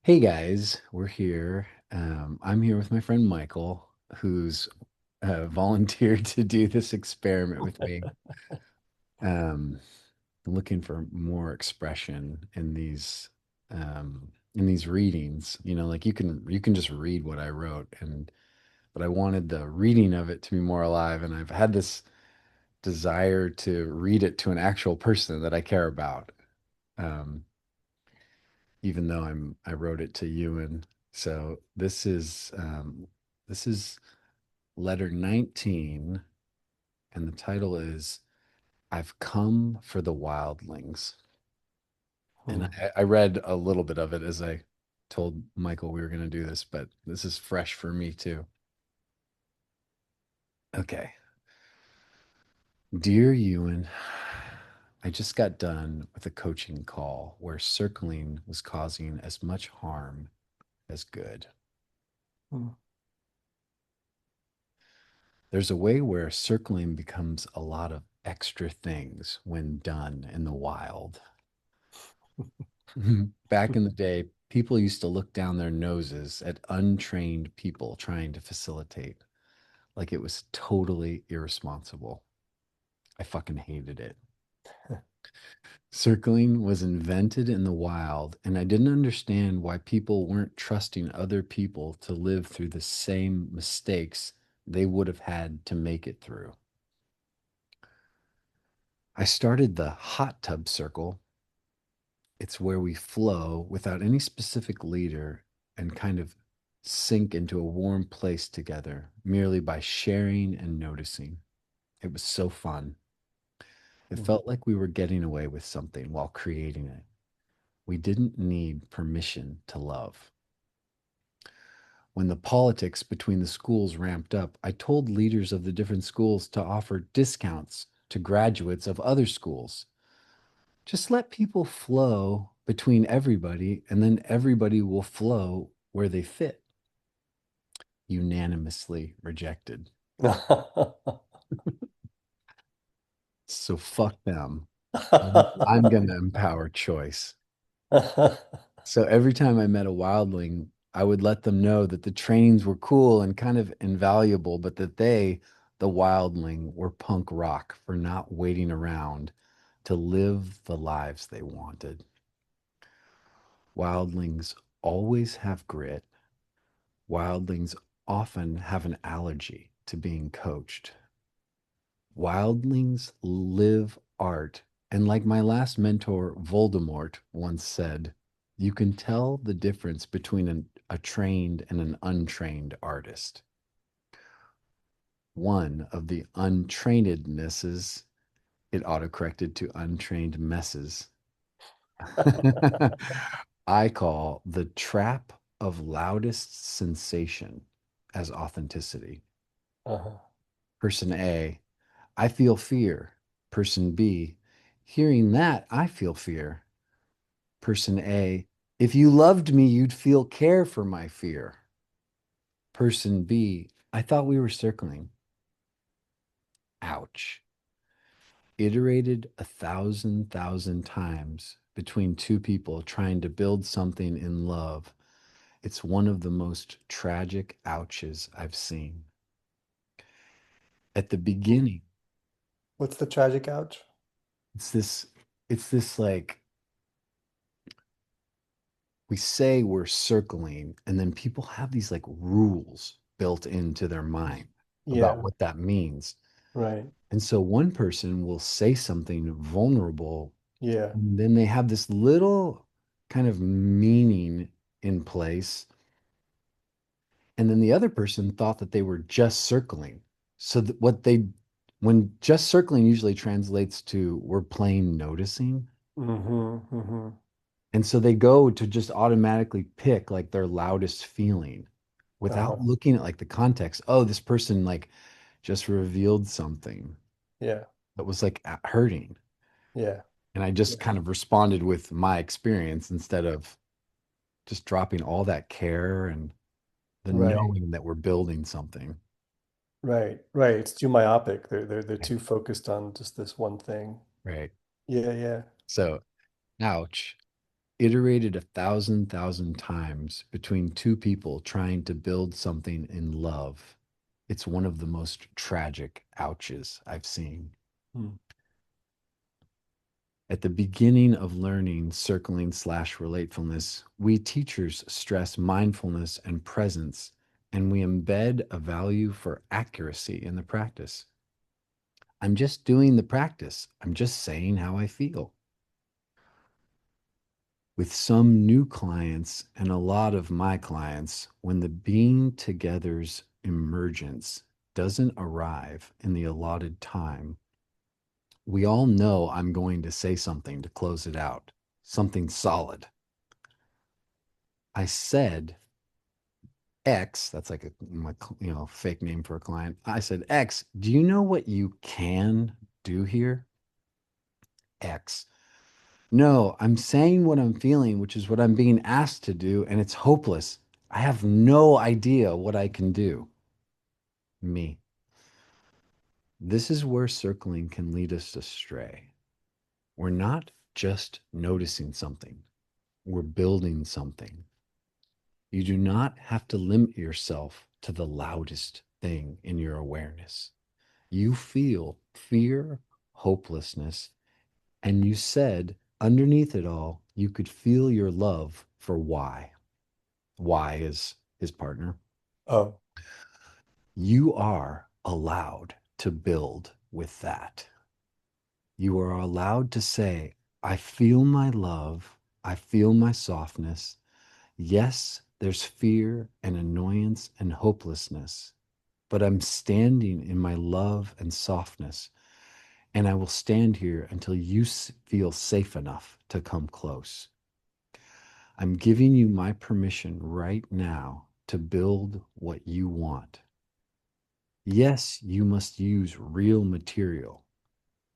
Hey guys, we're here. I'm here with my friend Michael, who's volunteered to do this experiment with me. Um, Looking for more expression in these readings. Like you can just read what I wrote, and but I wanted the reading of it to be more alive, and I've had this desire to read it to an actual person that I care about. Um, Even though I wrote it to you, and so this is letter 19, and the title is I've Come for the Wildlings. And Hmm. I read a little bit of it as I told Michael we were going to do this, but this is fresh for me too. Okay. Dear Ewan, I just got done with a coaching call where circling was causing as much harm as good. Hmm. There's a way where circling becomes a lot of extra things when done in the wild. Back in the day, people used to look down their noses at untrained people trying to facilitate, like it was totally irresponsible. I fucking hated it. Circling was invented in the wild, and I didn't understand why people weren't trusting other people to live through the same mistakes they would have had to make it through. I started the hot tub circle. It's where we flow without any specific leader and kind of sink into a warm place together merely by sharing and noticing. It was so fun. It Hmm. felt like we were getting away with something while creating it. We didn't need permission to love. When the politics between the schools ramped up, I told leaders of the different schools to offer discounts to graduates of other schools. Just let people flow between everybody, and then everybody will flow where they fit. Unanimously rejected. So fuck them. I'm going to empower choice. So every time I met a wildling, I would let them know that the trainings were cool and kind of invaluable, but that they, the wildling, were punk rock for not waiting around to live the lives they wanted. Wildlings always have grit. Wildlings often have an allergy to being coached. Wildlings live art. And like my last mentor, Voldemort, once said, you can tell the difference between a trained and an untrained artist. One of the untrainednesses, it autocorrected to untrained messes. I call the trap of loudest sensation as authenticity. Uh-huh. Person A, I feel fear. Person B, hearing that, I feel fear. Person A, if you loved me, you'd feel care for my fear. Person B, I thought we were circling. Ouch. Iterated 1,000 times between two people trying to build something in love. It's one of the most tragic ouches I've seen. At the beginning, What's the tragic ouch? it's this, it's this like we say we're circling, and then people have these like rules built into their mind about Yeah, what that means. right. And so one person will say something vulnerable, Yeah. and then they have this little kind of meaning in place. And then the other person thought that they were just circling. So that when just circling usually translates to we're plain noticing. Mm-hmm. Mm-hmm. And so they go to just automatically pick like their loudest feeling without Uh-huh. looking at like the context. Oh, this person like just revealed something Yeah. that was like hurting. Yeah. And I just Yeah. kind of responded with my experience instead of just dropping all that care and the Right. knowing that we're building something. Right. Right. It's too myopic. They're too focused on just this one thing. Right. Yeah, yeah. So, ouch. iterated a thousand times between two people trying to build something in love. It's one of the most tragic ouches I've seen. Mm. At the beginning of learning circling slash relatefulness, we teachers stress mindfulness and presence, and we embed a value for accuracy in the practice. I'm just doing the practice. I'm just saying how I feel. With some new clients and a lot of my clients, when the being together's emergence doesn't arrive in the allotted time, we all know I'm going to say something to close it out, something solid. I said X, that's like a my, fake name for a client. I said, X, do you know what you can do here? X. No, I'm saying what I'm feeling, which is what I'm being asked to do, and it's hopeless. I have no idea what I can do. Me. This is where circling can lead us astray. We're not just noticing something, we're building something. You do not have to limit yourself to the loudest thing in your awareness. You feel fear, hopelessness, and you said underneath it all, you could feel your love for why. Y is his partner. Oh, You are allowed to build with that. You are allowed to say, I feel my love. I feel my softness. Yes, there's fear and annoyance and hopelessness, but I'm standing in my love and softness. And I will stand here until you feel safe enough to come close. I'm giving you my permission right now to build what you want. Yes, you must use real material,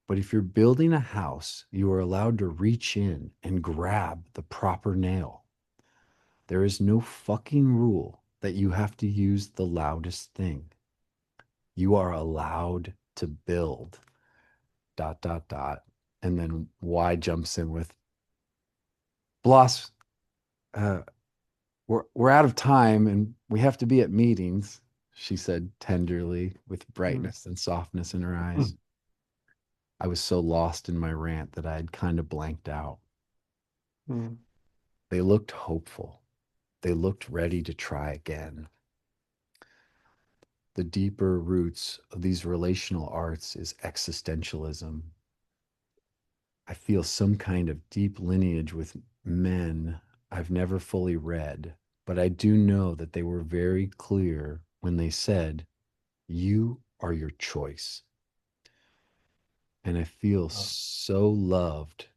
but if you're building a house, you are allowed to reach in and grab the proper nail. There is no fucking rule that you have to use the loudest thing. You are allowed to build. Dot, dot, dot. And then Y jumps in with, Bloss, uh, we're out of time and we have to be at meetings, she said tenderly with mm, brightness and softness in her eyes. mm, I was so lost in my rant that I had kind of blanked out. mm. They looked hopeful. They looked ready to try again. The deeper roots of these relational arts is existentialism. I feel some kind of deep lineage with men I've never fully read, but I do know that they were very clear when they said, you are your choice. And I feel Oh, so loved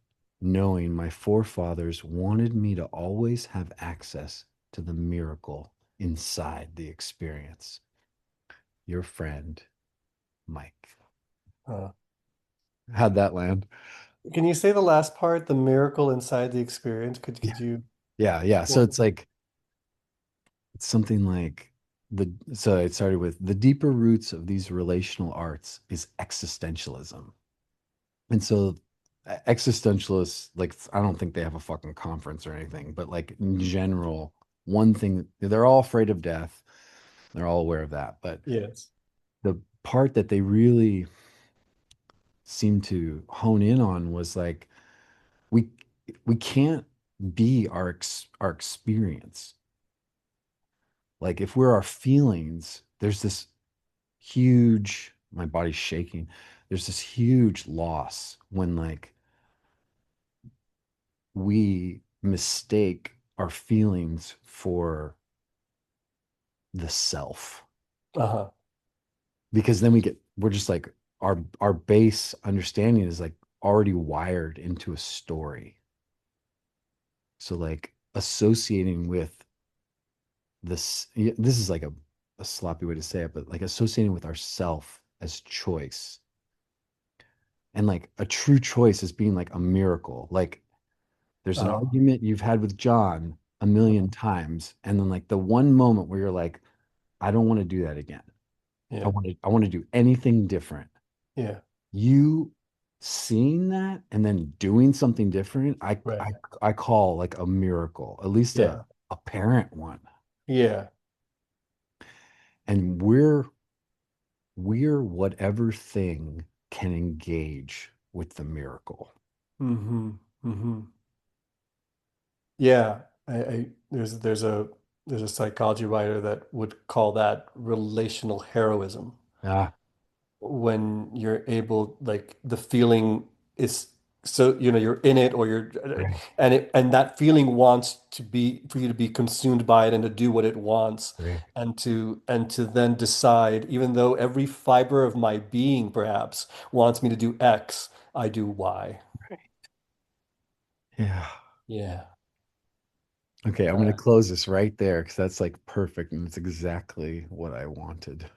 knowing my forefathers wanted me to always have access to the miracle inside the experience. Your friend, Mike. uh. How'd that land? Can you say the last part, the miracle inside the experience? Yeah. Could you? Yeah. So Well, it's like, it's something like so it started with the deeper roots of these relational arts is existentialism. And so existentialists, like, I don't think they have a fucking conference or anything, but like in general, one thing, they're all afraid of death. They're all aware of that. But yes. the part that they really seemed to hone in on was like, we we can't be our experience. Like if we're our feelings, there's this huge, my body's shaking. There's this huge loss when like we mistake our feelings for the self, Uh-huh. because then we're just like our base understanding is like already wired into a story. So like associating with this, this is like a sloppy way to say it, but like associating with ourself as choice, and like a true choice as being like a miracle. Like there's an Oh, argument you've had with John a uh-huh. million times, and then like the one moment where you're like, I don't want to do that again. Yeah. I want to do anything different. Yeah. You seeing that and then doing something different, Right. I call like a miracle, at least Yeah. a parent one. Yeah. And we're whatever thing can engage with the miracle. Mm-hmm. Mm-hmm. Yeah. There's a psychology writer that would call that relational heroism. Ah, When you're able, like the feeling is so, you're in it, or you're, right, and that feeling wants to be for you to be consumed by it and to do what it wants, right, and to then decide, even though every fiber of my being perhaps wants me to do X, I do Y. right. Yeah. Yeah. Okay, I'm going to Uh, close this right there because that's like perfect and it's exactly what I wanted.